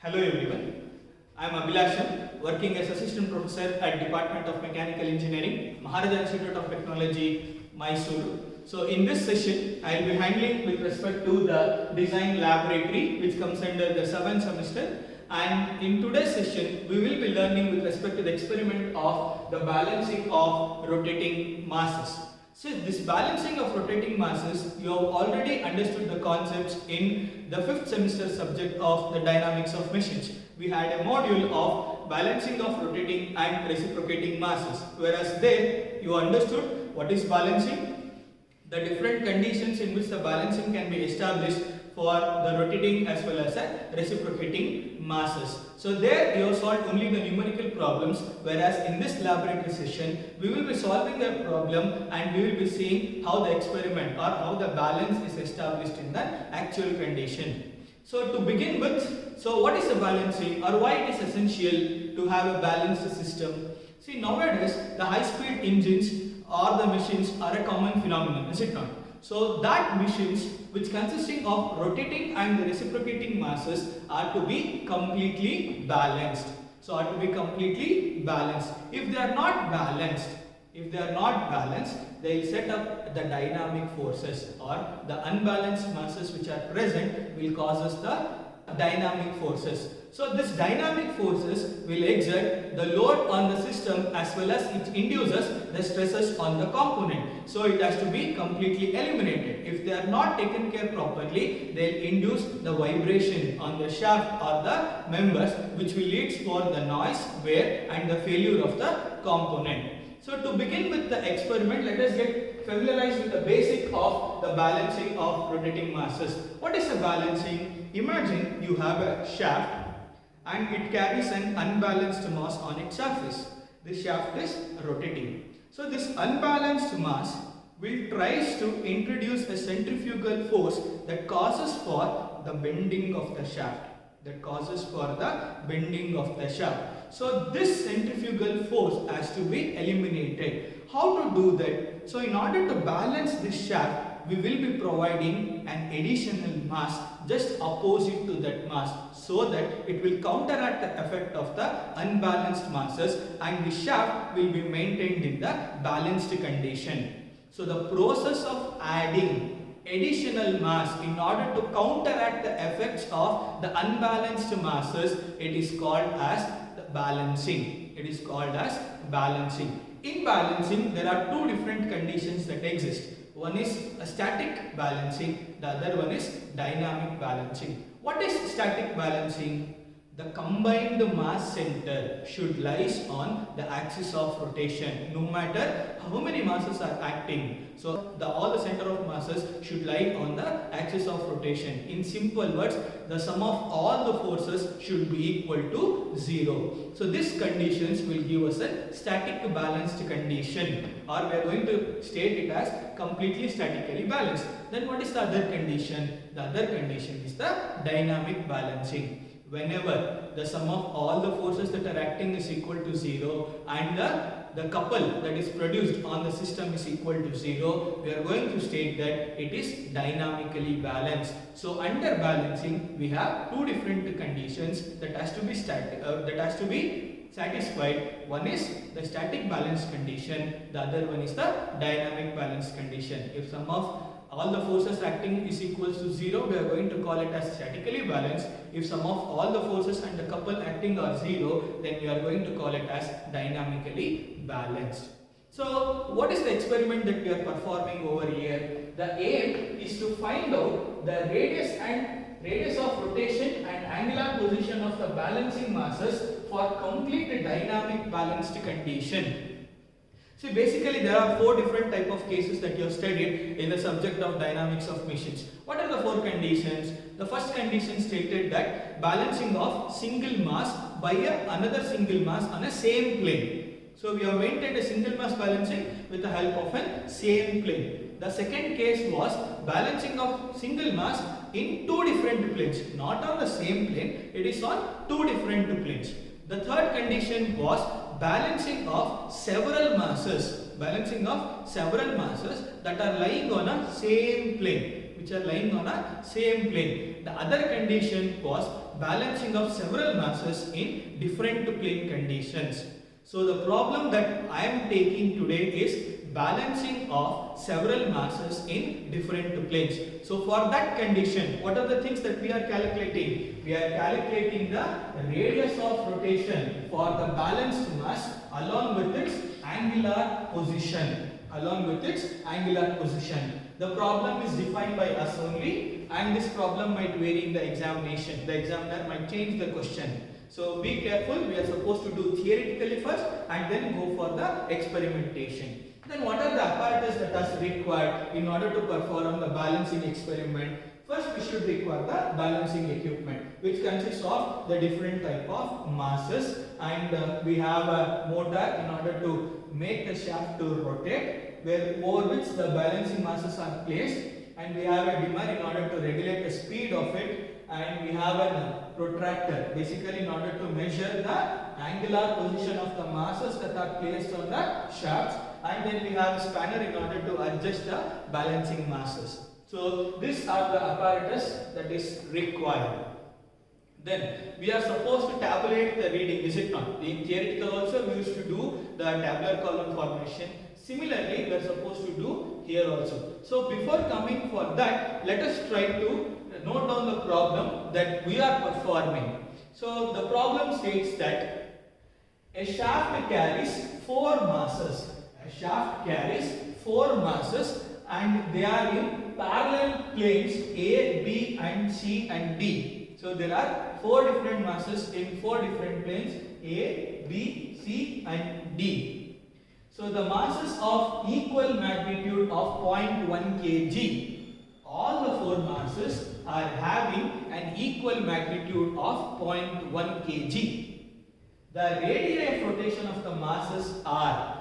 Hello everyone, I am Abhilasham, working as Assistant Professor at Department of Mechanical Engineering, Maharaja Institute of Technology, Mysuru. So in this session, I will be handling with respect to the design laboratory which comes under the 7th semester, and in today's session, we will be learning with respect to the experiment of the balancing of rotating masses. So this balancing of rotating masses, you have already understood the concepts in the 5th semester subject of the dynamics of machines. We had a module of balancing of rotating and reciprocating masses, whereas there you understood what is balancing, the different conditions in which the balancing can be established for the rotating as well as reciprocating masses. So there you have solved only the numerical problems, whereas in this laboratory session we will be solving the problem and we will be seeing how the experiment or how the balance is established in the actual condition. So to begin with, so what is the balancing or why it is essential to have a balanced system? See, nowadays the high speed engines or the machines are a common phenomenon, is it not? So that machines which consisting of rotating and the reciprocating masses are to be completely balanced. So are to be completely balanced. If they are not balanced, they will set up the dynamic forces, or the unbalanced masses which are present will cause us the dynamic forces. So this dynamic forces will exert the load on the system as well as it induces the stresses on the component. So it has to be completely eliminated. If they are not taken care properly, they will induce the vibration on the shaft or the members, which will lead for the noise, wear and the failure of the component. So to begin with the experiment, let us get familiarized with the basic of the balancing of rotating masses. What is the balancing? Imagine you have a shaft and it carries an unbalanced mass on its surface. This shaft is rotating. So this unbalanced mass will tries to introduce a centrifugal force that causes for the bending of the shaft. So this centrifugal force has to be eliminated. How to do that? So in order to balance this shaft, we will be providing an additional mass just opposite to that mass, so that it will counteract the effect of the unbalanced masses and the shaft will be maintained in the balanced condition. So the process of adding additional mass in order to counteract the effects of the unbalanced masses, it is called as the balancing. In balancing, there are two different conditions that exist. One is a static balancing, the other one is dynamic balancing. What is static balancing? The combined mass center should lies on the axis of rotation, no matter how many masses are acting. So all the center of masses should lie on the axis of rotation. In simple words, the sum of all the forces should be equal to 0. So these conditions will give us a static balanced condition, or we are going to state it as completely statically balanced. Then what is the other condition? The other condition is the dynamic balancing. Whenever the sum of all the forces that are acting is equal to 0 and the couple that is produced on the system is equal to 0, we are going to state that it is dynamically balanced. So under balancing, we have two different conditions that has to be satisfied. One is the static balance condition, the other one is the dynamic balance condition. If sum of all the forces acting is equals to 0, we are going to call it as statically balanced. If sum of all the forces and the couple acting are 0, then we are going to call it as dynamically balanced. So what is the experiment that we are performing over here? The aim is to find out the radius of rotation and angular position of the balancing masses for complete dynamic balanced condition. So basically there are 4 different type of cases that you have studied in the subject of dynamics of machines. What are the 4 conditions? The first condition stated that balancing of single mass by another single mass on a same plane. So we have maintained a single mass balancing with the help of a same plane. The second case was balancing of single mass in 2 different planes, not on the same plane, it is on 2 different planes. The third condition was balancing of several masses that are lying on a same plane, The other condition was balancing of several masses in different plane conditions. So the problem that I am taking today is balancing of several masses in different planes. So for that condition, what are the things that we are calculating? We are calculating the radius of rotation for the balanced mass along with its angular position. The problem is defined by us only, and this problem might vary in the examination. The examiner might change the question. So be careful, we are supposed to do theoretically first and then go for the experimentation. Then what are the apparatus that are required in order to perform the balancing experiment? First we should require the balancing equipment, which consists of the different type of masses, and we have a motor in order to make the shaft to rotate, over which the balancing masses are placed, and we have a dimmer in order to regulate the speed of it, and we have a protractor basically in order to measure the angular position of the masses that are placed on the shafts, and then we have a spanner in order to adjust the balancing masses. So these are the apparatus that is required. Then we are supposed to tabulate the reading, is it not? In theoretical also we used to do the tabular column formation. Similarly, we are supposed to do here also. So before coming for that, let us try to note down the problem that we are performing. So the problem states that a shaft carries 4 masses. And they are in parallel planes A, B and C and D. So there are 4 different masses in 4 different planes A, B, C and D. So the masses of equal magnitude of 0.1 kg. All the 4 masses are having an equal magnitude of 0.1 kg. The radii of rotation of the masses are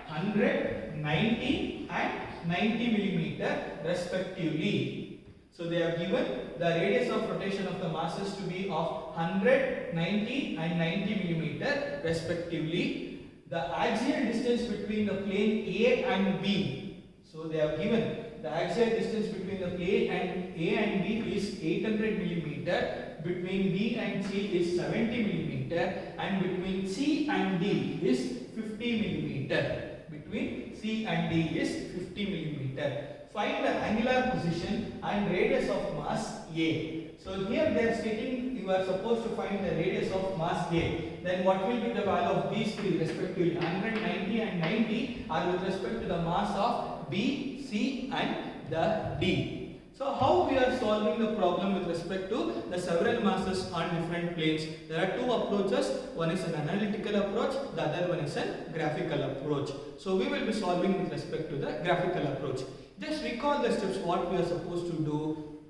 100, 90 and 90 millimeter respectively. So they have given the radius of rotation of the masses to be of 100, 90 and 90 millimeter respectively. The axial distance between the plane A and B. So they have given the axial distance between the plane and A and B is 800 millimeter. Between B and C is 70 millimeter, and between C and D is 50 millimeter. Find the angular position and radius of mass A. So here they are stating you are supposed to find the radius of mass A. Then what will be the value of these three respectively? 190 and 90 are with respect to the mass of B, C and the D. So how we are solving the problem with respect to the several masses on different planes? There are 2 approaches. One is an analytical approach, the other one is a graphical approach. So we will be solving with respect to the graphical approach. Just recall the steps what we are supposed to do.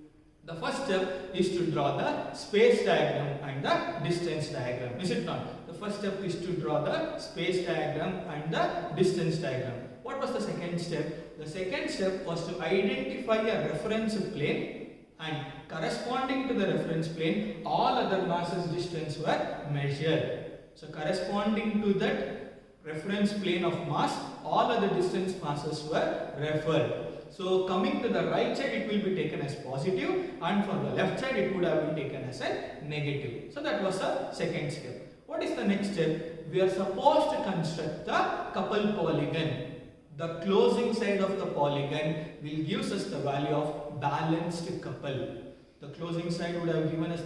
The first step is to draw the space diagram and the distance diagram. Is it not? The first step is to draw the space diagram and the distance diagram. What was the second step? The second step was to identify a reference plane, and corresponding to the reference plane, all other masses distance were measured. So corresponding to that reference plane of mass, all other distance masses were referred. So coming to the right side, it will be taken as positive, and for the left side, it would have been taken as a negative. So that was the second step. What is the next step? We are supposed to construct the couple polygon. The closing side of the polygon will give us the value of balanced couple. The closing side would have given us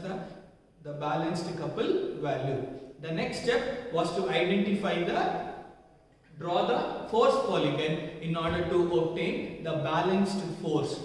the balanced couple value. The next step was to draw the force polygon in order to obtain the balanced force.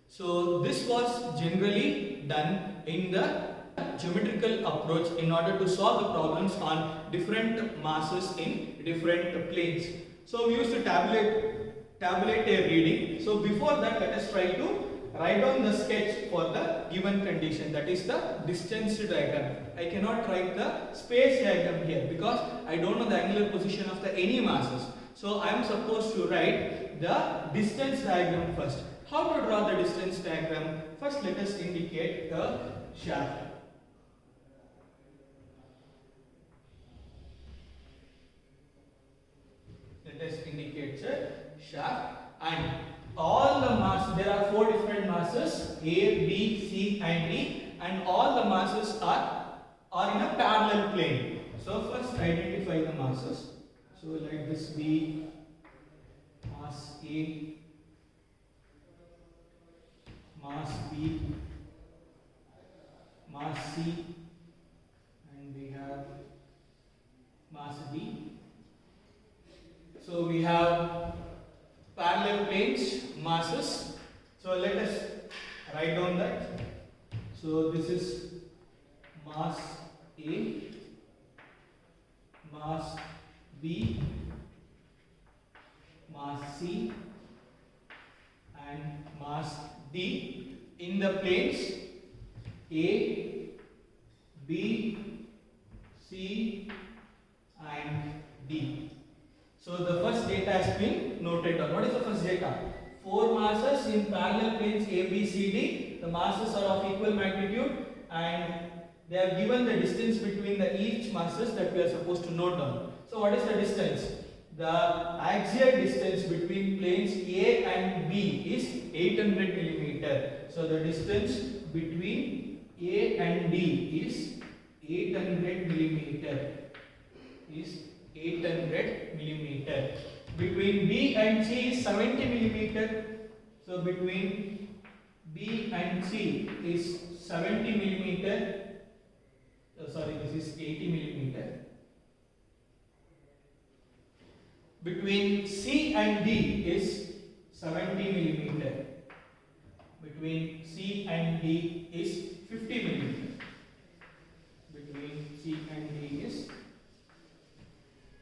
So this was generally done in the geometrical approach in order to solve the problems on different masses in different planes. So we used to tabulate a reading. So before that, let us try to write down the sketch for the given condition, that is the distance diagram. I cannot write the space diagram here because I don't know the angular position of any masses. So I am supposed to write the distance diagram first. How to draw the distance diagram? First let us indicate the shaft. Let us indicate the shaft, and all the mass, there are 4 different masses A, B, C and D, and all the masses are in a parallel plane. So first identify the masses. So let this be mass A, mass B, mass C, and we have mass D. So we have parallel planes, masses. So let us write down that. So this is mass A, mass B, mass C and mass D in the planes A, B, C and D. So the first data has been noted down. What is the first data? 4 masses in parallel planes A, B, C, D. The masses are of equal magnitude and they have given the distance between the each masses that we are supposed to note down. So what is the distance? The axial distance between planes A and B is 800 millimeter. So the distance between A and D is 800 millimeter. Is 800 millimeter. Between B and C is 70 millimeter. So between B and C is 70 millimeter. This is 80 millimeter. Between C and D is 70 millimeter. Between C and D is 50 millimeter. Between C and D is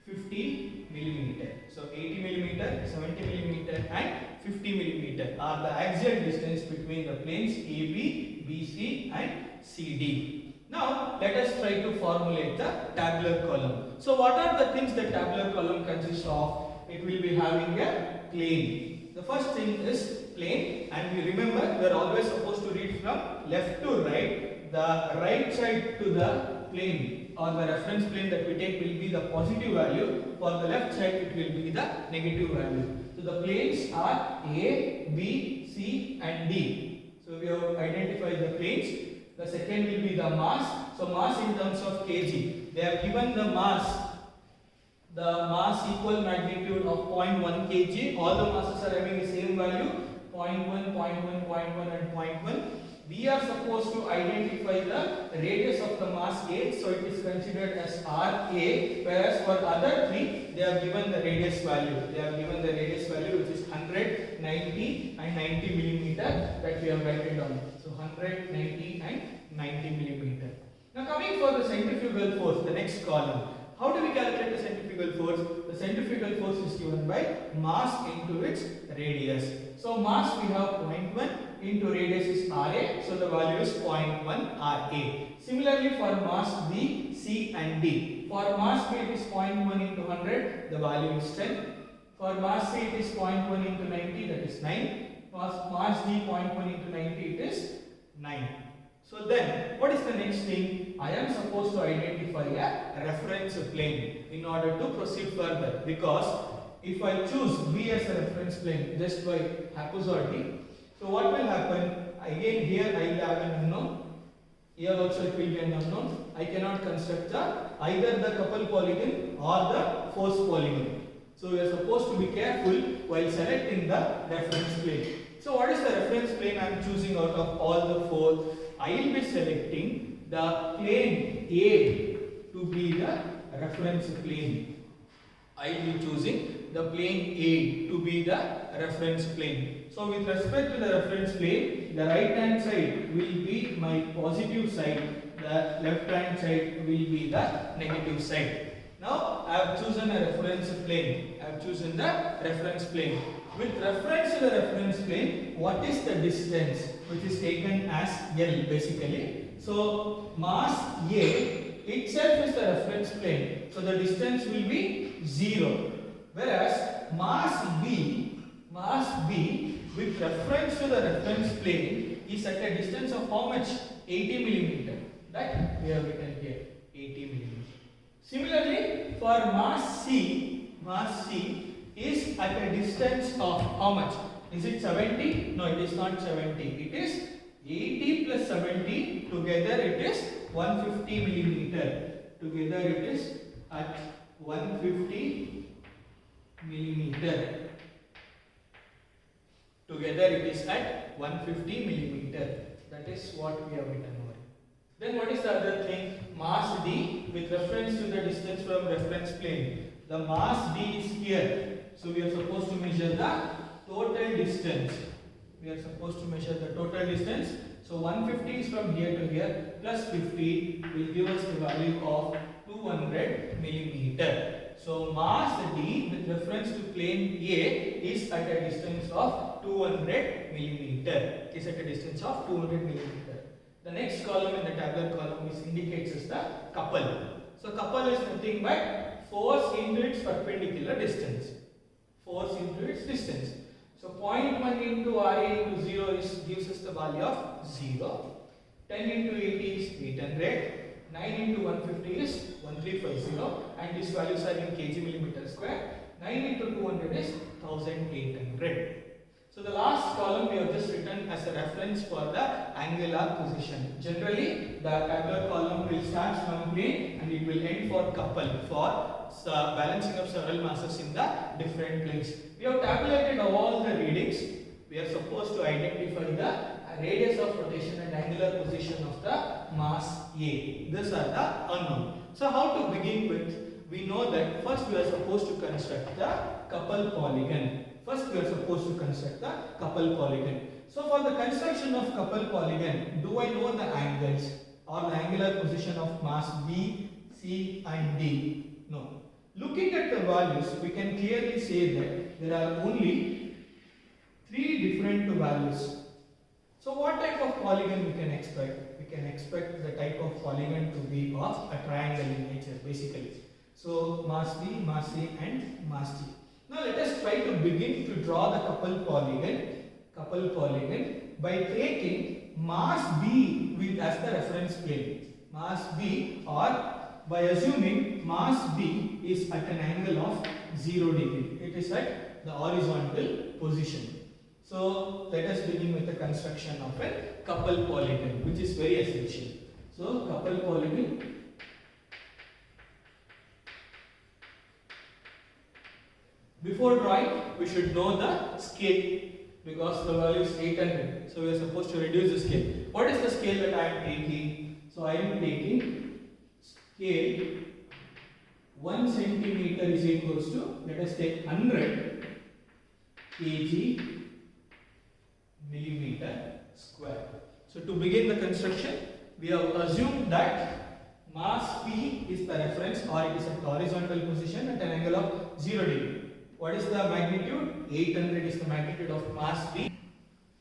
50 millimeter. So 80 millimeter, 70 millimeter and 50 millimeter are the axial distance between the planes AB, BC and CD. Now let us try to formulate the tabular column. So what are the things the tabular column consists of? It will be having a plane. The first thing is plane, and we remember we are always supposed to read from left to right. The right side to the plane or the reference plane that we take will be the positive value. For the left side it will be the negative value. So the planes are A, B, C and D. So we have identified the planes. The second will be the mass. So mass in terms of kg. They have given the mass equal magnitude of 0.1 kg. All the masses are having the same value, 0.1, 0.1, 0.1 and 0.1. We are supposed to identify the radius of the mass A, so it is considered as RA, whereas for other three, they have given the radius value. They have given the radius value which is 100, 90 and 90 millimeter that we have written down. So 100, 90 and 90 millimeter. Now coming for the centrifugal force, the next column. How do we calculate the centrifugal force? The centrifugal force is given by mass into its radius. So mass we have 0.1 into radius is RA, so the value is 0.1 RA. Similarly for mass B, C and D. For mass B it is 0.1 into 100, the value is 10. For mass C it is 0.1 into 90, that is 9. For mass D 0.1 into 90, it is 9. So then, what is the next thing? I am supposed to identify a reference plane in order to proceed further, because if I choose B as a reference plane just by haphazardly, so what will happen? Again here I will have an unknown, here also it will be an unknown. I cannot construct either the couple polygon or the force polygon. So we are supposed to be careful while selecting the reference plane. So what is the reference plane I am choosing out of all the four? I will be selecting the plane A to be the reference plane. I will be choosing the plane A to be the reference plane. So with respect to the reference plane, the right hand side will be my positive side, the left hand side will be the negative side. Now I have chosen a reference plane. I have chosen the reference plane. With reference to the reference plane, what is the distance which is taken as L basically? So mass A itself is the reference plane. So the distance will be 0. Whereas mass B with reference to the reference plane is at a distance of how much? 80 millimeter. That we have written here, 80 millimeter. Similarly, for mass C is at a distance of how much? Is it 70? No, it is not 70. It is 80 plus 70. Together it is 150 millimeter. Together it is at 150 millimeter. Together it is at 150 millimeter. That is what we have written over. Then what is the other thing? Mass D with reference to the distance from reference plane. The mass D is here. So we are supposed to measure the total distance. We are supposed to measure the total distance. So 150 is from here to here plus 50 will give us the value of 200 millimeter. So mass D with reference to plane A is at a distance of 200 millimeter. Is at a distance of 200 millimeter. The next column in the tabular column is indicates as the couple. So couple is nothing but force into its perpendicular distance. Force into its distance. So 0.1 into RA into 0 gives us the value of 0. 10 into 80 is 800. 9 into 150 is 1350, and these values are in kg millimeter square. 9 into 200 is 1800. So the last column we have just written as a reference for the angular position. Generally, the tabular column will start from plane and it will end for couple for balancing of several masses in the different planes. We have tabulated all the readings. We are supposed to identify the radius of rotation and angular position of the mass A. These are the unknown. So how to begin with? We know that first we are supposed to construct the couple polygon. First we are supposed to construct the couple polygon. So for the construction of couple polygon, do I know the angles or the angular position of mass B, C and D? No. Looking at the values, we can clearly say that there are only 3 different values. So what type of polygon we can expect? We can expect the type of polygon to be of a triangle in nature basically. So mass B, mass C and mass D. Now let us try to begin to draw the couple polygon by taking mass B with as the reference plane. Mass B, or by assuming mass B is at an angle of 0 degree. It is at the horizontal position. So let us begin with the construction of a couple polygon, which is very essential. So couple polygon. Before drawing, we should know the scale because the value is 800. So we are supposed to reduce the scale. What is the scale that I am taking? So I am taking scale 1 centimeter is equals to, let us take 100 kg millimeter square. So to begin the construction, we have assumed that mass P is the reference or it is at the horizontal position at an angle of 0 degree. What is the magnitude? 800 is the magnitude of mass P.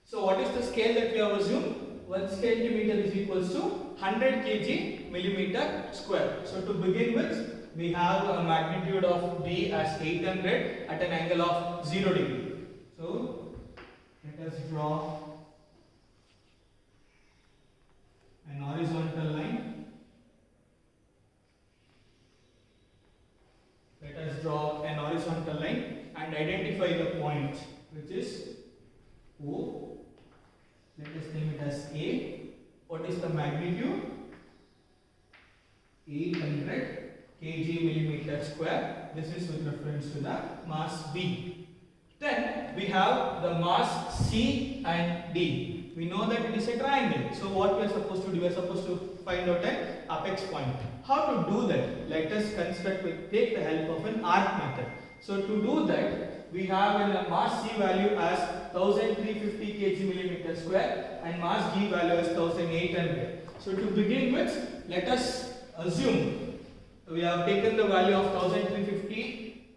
So what is the scale that we have assumed? 1 centimeter is equals to 100 kg millimeter square. So to begin with, we have a magnitude of D as 800 at an angle of 0 degree. So let us draw an horizontal line. Let us draw an horizontal line and identify the point which is O. Let us name it as A. What is the magnitude? 800 kg millimeter square. This is with reference to the mass B. Then we have the mass C and D. We know that it is a triangle. So what we are supposed to do? We are supposed to find out an apex point. How to do that? Let us take the help of an arc method. So to do that, we have a mass C value as 1350 kg millimeter square and mass D value as 1800. So to begin with, let us assume we have taken the value of 1350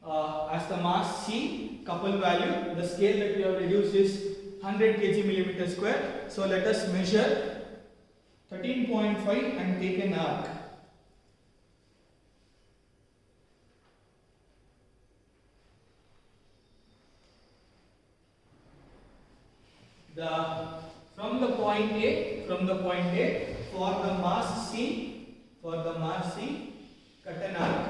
as the mass C couple value. The scale that we have reduced is 100 kg millimeter square. So let us measure 13.5 and take an arc. From the point A, for the mass C, cut an arc.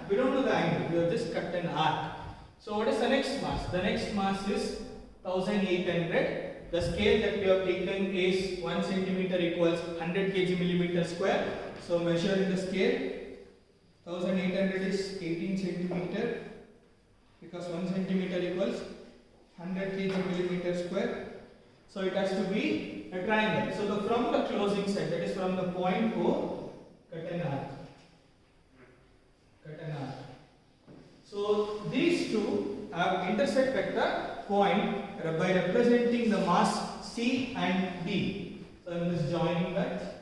We don't know the angle, we have just cut an arc. So what is the next mass? The next mass is 1800. The scale that we have taken is 1 centimeter equals 100 kg millimeter square. So measure in the scale. 1800 is 18 centimeter because 1 centimeter equals 100 kg millimeter square. So it has to be a triangle. So from the closing side, that is from the point O, cut an arc. Cut an arc. So these two have intersect at the point by representing the mass C and D. So I am just joining that.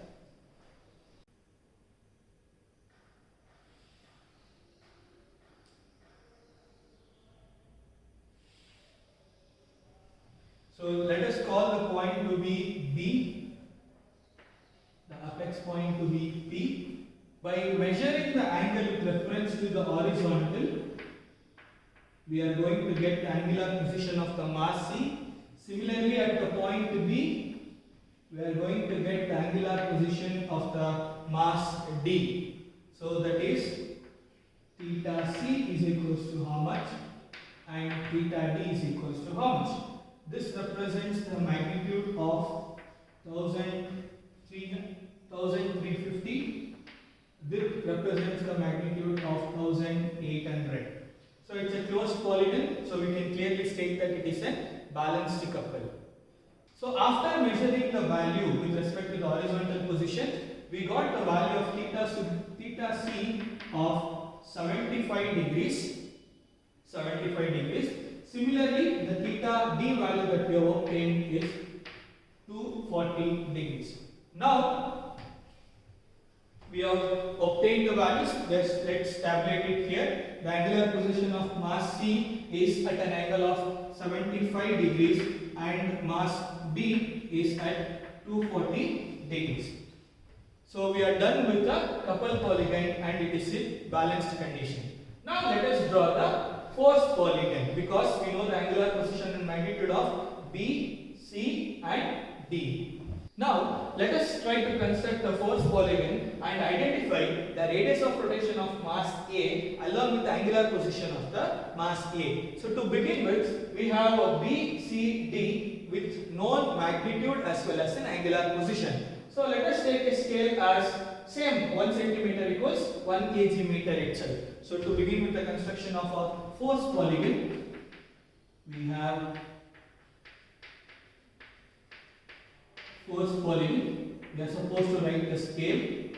So let us call the point to be B, the apex point to be P. By measuring the angle with reference to the horizontal, we are going to get the angular position of the mass C. Similarly, at the point B, we are going to get the angular position of the mass D. So that is theta C is equals to how much and theta D is equals to how much. This represents the magnitude of 1350. This represents the magnitude of 1800. So it's a closed polygon, so we can clearly state that it is a balanced couple. So after measuring the value with respect to the horizontal position, we got the value of theta C of 75 degrees. 75 degrees. Similarly, the theta D value that we have obtained is 240 degrees. Now, we have obtained the values. Let's tabulate it here. The angular position of mass C is at an angle of 75 degrees and mass D is at 240 degrees. So we are done with the couple polygon and it is in balanced condition. Now let us draw the forced polygon because we know the angular position and magnitude of B, C and D. Now let us try to construct the forced polygon and identify the radius of rotation of mass A along with the angular position of the mass A. So to begin with, we have a B, C, D with known magnitude as well as an angular position. So let us take a scale as same 1 centimeter equals 1 kg meter itself. So to begin with the construction of a forced polygon, we have forced polygon. We are supposed to write the scale.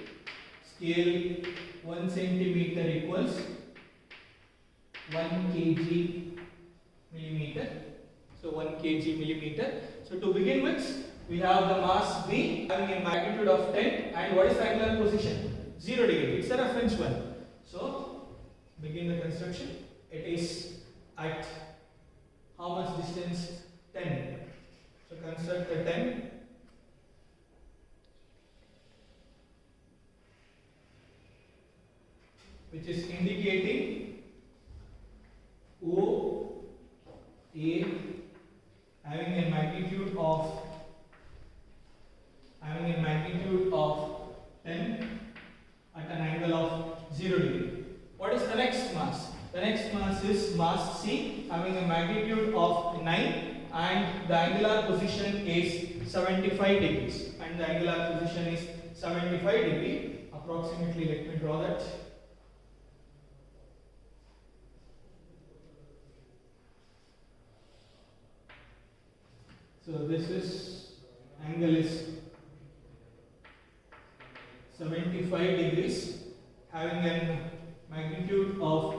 Scale 1 centimeter equals 1 kg millimeter. So 1 kg millimeter. So to begin with, we have the mass B having a magnitude of 10 and what is the angular position? 0 degree. It's a reference one. So begin the construction. It is at how much distance? 10. So construct the 10. Which is indicating O, A having a magnitude of 10 at an angle of 0 degree. What is the next mass? The next mass is mass C having a magnitude of 9 and the angular position is 75 degrees and the angular position is 75 degree. Approximately, let me draw that. So this is angle is 75 degrees having a magnitude of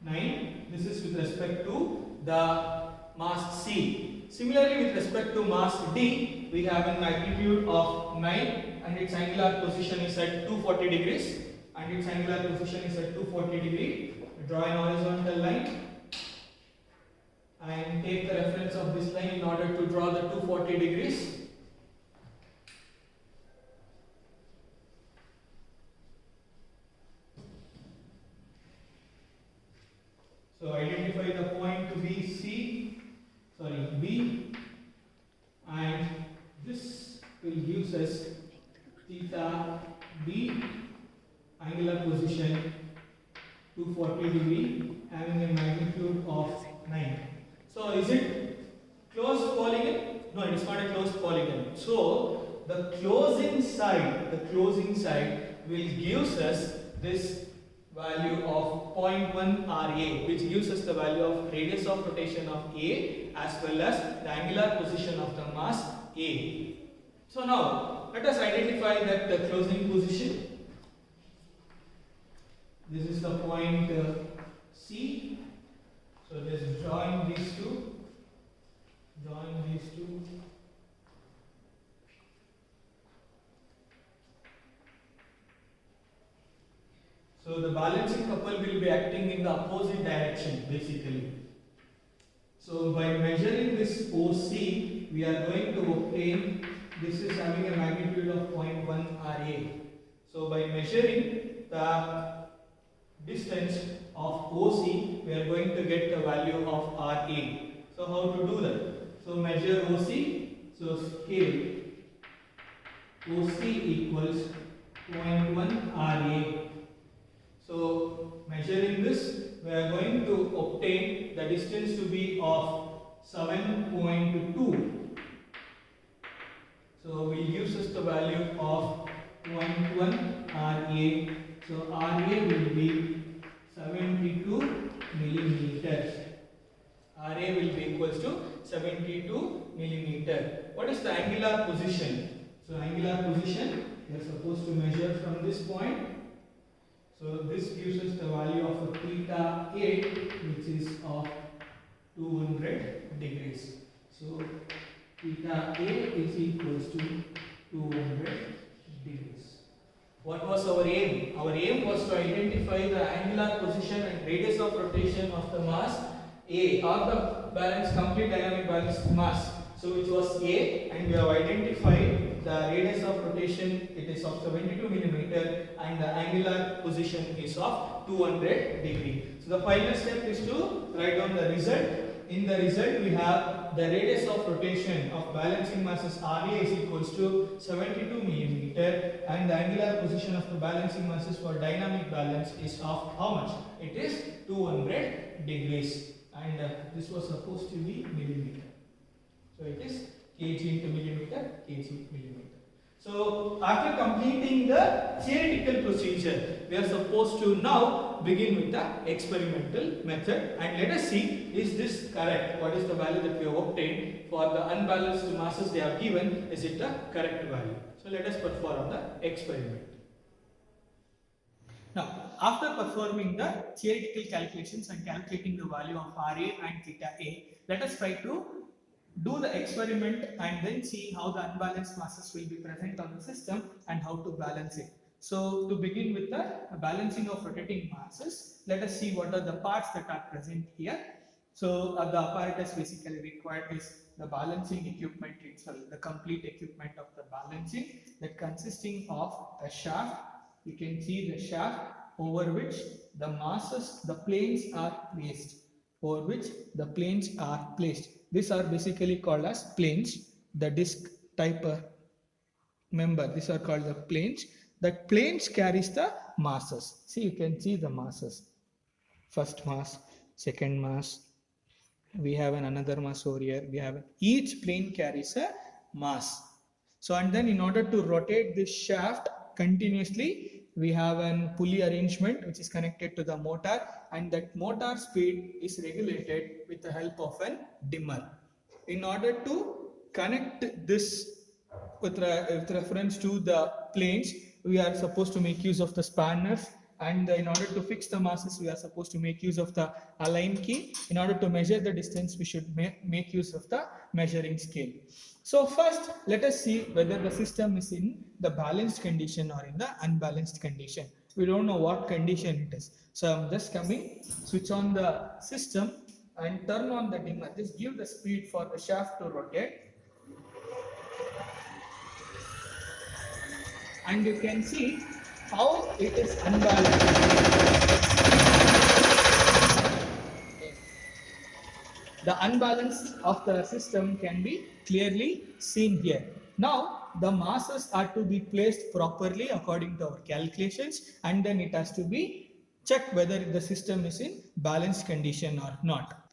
9. This is with respect to the mass C. Similarly, with respect to mass D, we have a magnitude of 9 and its angular position is at 240 degrees and its angular position is at 240 degree. Draw an horizontal line and take the reference of this line in order to draw the 240 degrees. So identify the point to be B, and this will gives us theta B, angular position 240 degree having a magnitude of 9. So is it closed polygon? No, it is not a closed polygon. So the closing side will gives us this value of 0.1 RA, which gives us the value of radius of rotation of A as well as the angular position of the mass A. So now let us identify that the closing position. This is the point C. So just join these two. So the balancing couple will be acting in the opposite direction basically. So by measuring this OC, we are going to obtain, this is having a magnitude of 0.1 RA. So by measuring the distance of OC, we are going to get the value of RA. So how to do that? So measure OC, so scale OC equals 0.1 RA. So measuring this, we are going to obtain the distance to be of 7.2. So we use us the value of 0.1 RA. So RA will be 72 millimeters. RA will be equals to 72 millimeter. What is the angular position? So angular position, we are supposed to measure from this point. So this gives us the value of a theta A, which is of 200 degrees. So theta A is equals to 200 degrees. What was our aim? Our aim was to identify the angular position and radius of rotation of the mass A, or the complete dynamic balanced mass. So which was A, and we have identified the radius of rotation, it is of 72 millimeter, and the angular position is of 200 degree. So the final step is to write down the result. In the result, we have the radius of rotation of balancing masses RA is equals to 72 millimeter, and the angular position of the balancing masses for dynamic balance is of how much? It is 200 degrees, and this was supposed to be millimeter. So it is kg into millimeter, kg millimeter. So after completing the theoretical procedure, we are supposed to now begin with the experimental method, and let us see, is this correct? What is the value that we have obtained for the unbalanced masses they have given? Is it the correct value? So let us perform the experiment. Now, after performing the theoretical calculations and calculating the value of RA and theta A, let us try to do the experiment and then see how the unbalanced masses will be present on the system and how to balance it. So to begin with the balancing of rotating masses, let us see what are the parts that are present here. So the apparatus basically required is the balancing equipment itself, the complete equipment of the balancing, that consisting of a shaft. You can see the shaft over which the masses, the planes are placed, These are basically called as planes. The disc type member, these are called the planes. That planes carries the masses. See, you can see the masses. First mass, second mass. We have another mass over here. We have each plane carries a mass. So, and then in order to rotate this shaft continuously, we have a pulley arrangement which is connected to the motor, and that motor speed is regulated with the help of a dimmer. In order to connect this with reference to the planes, we are supposed to make use of the spanners, and in order to fix the masses, we are supposed to make use of the align key. In order to measure the distance, we should make use of the measuring scale. So first, let us see whether the system is in the balanced condition or in the unbalanced condition. We don't know what condition it is. So I'm just coming, switch on the system and turn on the dimmer. Just give the speed for the shaft to rotate. And you can see how it is unbalanced. The unbalance of the system can be clearly seen here. Now, the masses are to be placed properly according to our calculations, and then it has to be check whether the system is in balanced condition or not.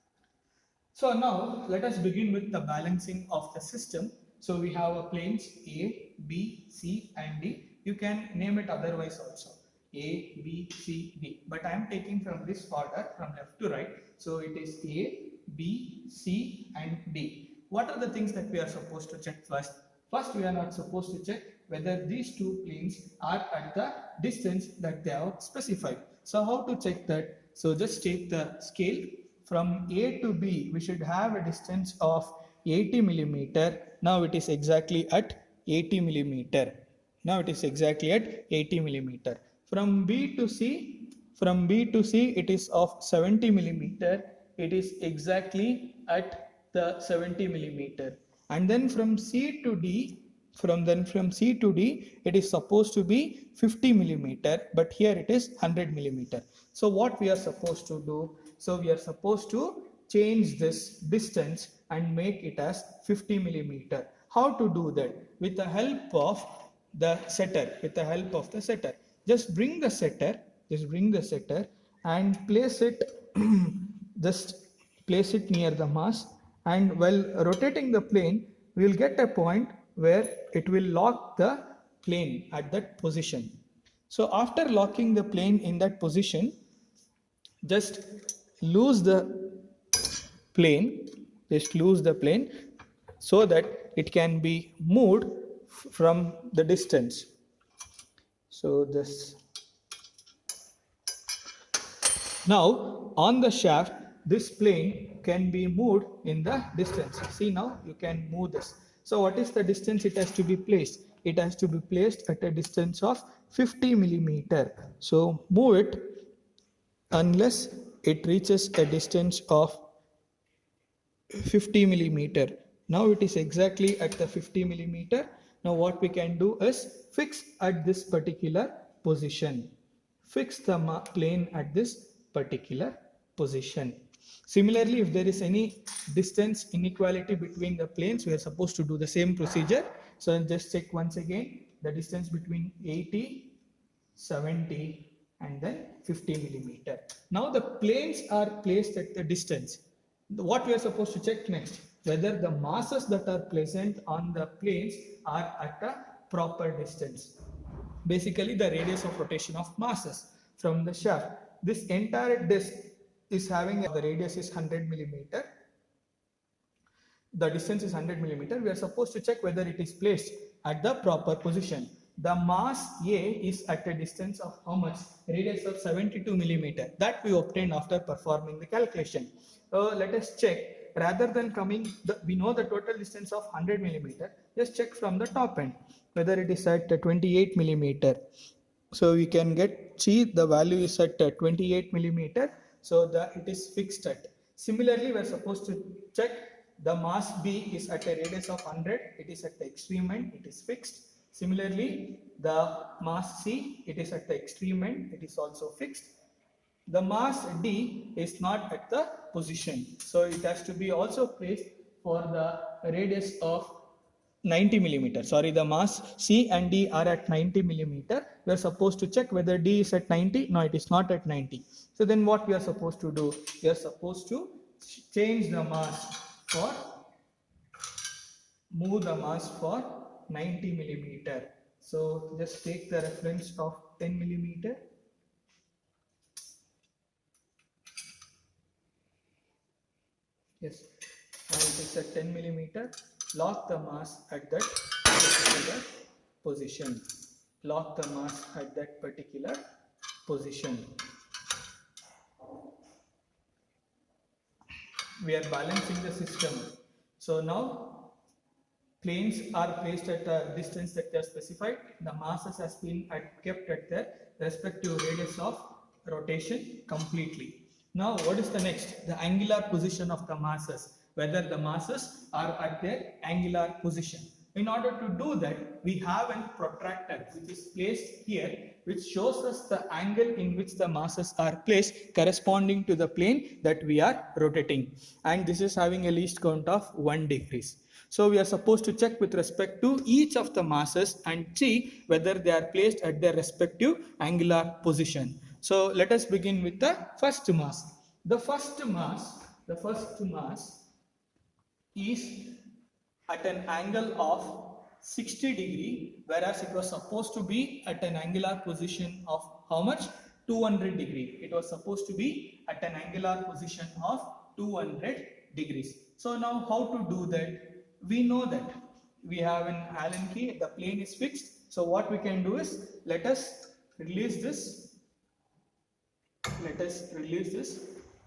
So now let us begin with the balancing of the system. So we have a planes A, B, C and D. You can name it otherwise also. A, B, C, D. But I am taking from this order from left to right. So it is A, B, C and D. What are the things that we are supposed to check first? First, we are not supposed to check whether these two planes are at the distance that they have specified. So how to check that? So just take the scale. From A to B, we should have a distance of 80 millimeter. Now it is exactly at 80 millimeter. Now it is exactly at 80 millimeter. From B to C, it is of 70 millimeter. It is exactly at the 70 millimeter. And then from C to D, it is supposed to be 50 millimeter, but here it is 100 millimeter. So what we are supposed to do? So we are supposed to change this distance and make it as 50 millimeter. How to do that? With the help of the setter. Just bring the setter and place it just place it near the mass, and while rotating the plane we will get a point where it will lock the plane at that position. So after locking the plane in that position, just loose the plane so that it can be moved from the distance. So this now on the shaft, this plane can be moved in the distance. See, now you can move this. So what is the distance it has to be placed? It has to be placed at a distance of 50 millimeter. So move it unless it reaches a distance of 50 millimeter. Now it is exactly at the 50 millimeter. Now what we can do is fix at this particular position. Fix the plane at this particular position. Similarly, if there is any distance inequality between the planes, we are supposed to do the same procedure. So just check once again the distance between 80, 70 and then 50 millimeter. Now the planes are placed at the distance. What we are supposed to check next? Whether the masses that are present on the planes are at a proper distance. Basically the radius of rotation of masses from the shaft. This entire disc is having the radius is 100 millimeter. The distance is 100 millimeter. We are supposed to check whether it is placed at the proper position. The mass A is at a distance of how much? Radius of 72 millimeter. That we obtained after performing the calculation. Let us check. Rather than coming, we know the total distance of 100 millimeter. Just check from the top end whether it is at 28 millimeter. So we can see the value is at 28 millimeter. So it is fixed at. Similarly, we are supposed to check the mass B is at a radius of 100. It is at the extreme end. It is fixed. Similarly, the mass C, it is at the extreme end. It is also fixed. The mass D is not at the position. So it has to be also placed for the radius of 90 millimeter. Sorry, the mass C and D are at 90 millimeter. We are supposed to check whether D is at 90. No, it is not at 90. So then what we are supposed to do? We are supposed to change the mass move the mass for 90 millimeter. So just take the reference of 10 millimeter. Yes, now it is at 10 millimeter. Lock the mass at that particular position. Lock the mass at that particular position. We are balancing the system. So now planes are placed at a distance that they are specified. The masses has been kept at their respective radius of rotation completely. Now what is the next? The angular position of the masses. Whether the masses are at their angular position. In order to do that, we have a protractor which is placed here, which shows us the angle in which the masses are placed corresponding to the plane that we are rotating. And this is having a least count of 1 degree. So we are supposed to check with respect to each of the masses and see whether they are placed at their respective angular position. So let us begin with the first mass. The first mass is at an angle of 60 degree, whereas it was supposed to be at an angular position of how much? 200 degree. It was supposed to be at an angular position of 200 degrees. So now how to do that? We know that we have an Allen key, the plane is fixed. So what we can do is let us release this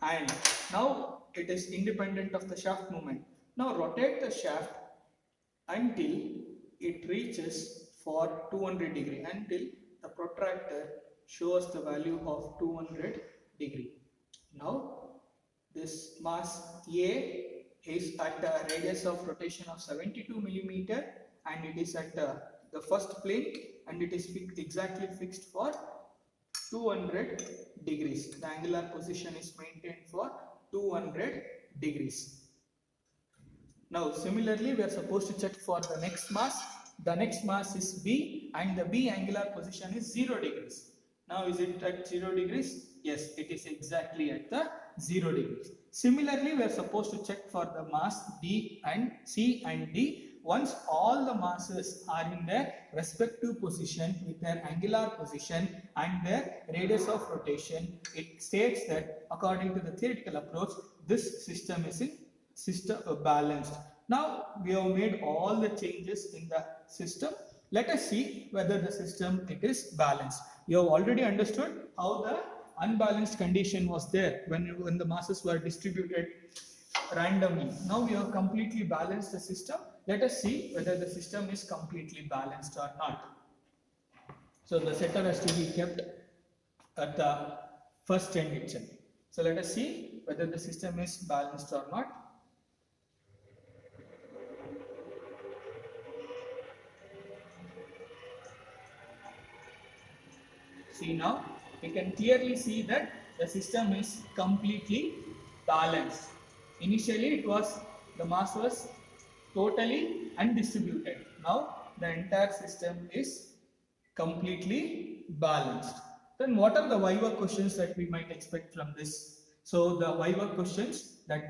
and now it is independent of the shaft movement. Now rotate the shaft until it reaches for 200 degree, until the protractor shows the value of 200 degree. Now this mass A is at a radius of rotation of 72 millimeter and it is at the first plane and it is exactly fixed for 200 degrees. The angular position is maintained for 200 degrees. Now similarly we are supposed to check for the next mass. The next mass is B and the B angular position is 0 degrees. Now is it at 0 degrees? Yes, it is exactly at the 0 degrees. Similarly we are supposed to check for the mass D and C and D. Once all the masses are in their respective position with their angular position and their radius of rotation, it states that according to the theoretical approach, this system is in balanced. Now we have made all the changes in the system. Let us see whether the system it is balanced. You have already understood how the unbalanced condition was there when the masses were distributed randomly. Now we have completely balanced the system. Let us see whether the system is completely balanced or not. So the setter has to be kept at the first end itself. So let us see whether the system is balanced or not. See now, we can clearly see that the system is completely balanced. Initially the mass was totally undistributed. Now the entire system is completely balanced. Then what are the Viva questions that we might expect from this? So the Viva questions that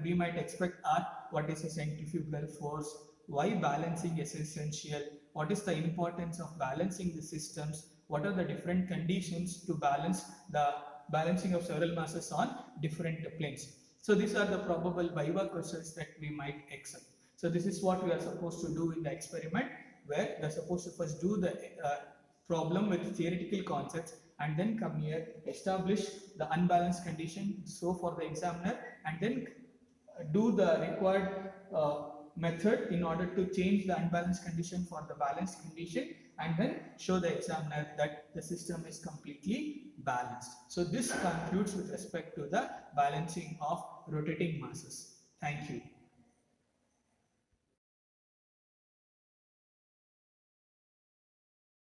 we might expect are: what is a centrifugal force? Why balancing is essential? What is the importance of balancing the systems? What are the different conditions to balance the balancing of several masses on different planes? So these are the probable Viva questions that we might accept. So this is what we are supposed to do in the experiment, where we are supposed to first do the problem with theoretical concepts and then come here, establish the unbalanced condition, so for the examiner, and then do the required method in order to change the unbalanced condition for the balanced condition, and then show the examiner that the system is completely balanced. So this concludes with respect to the balancing of rotating masses. Thank you.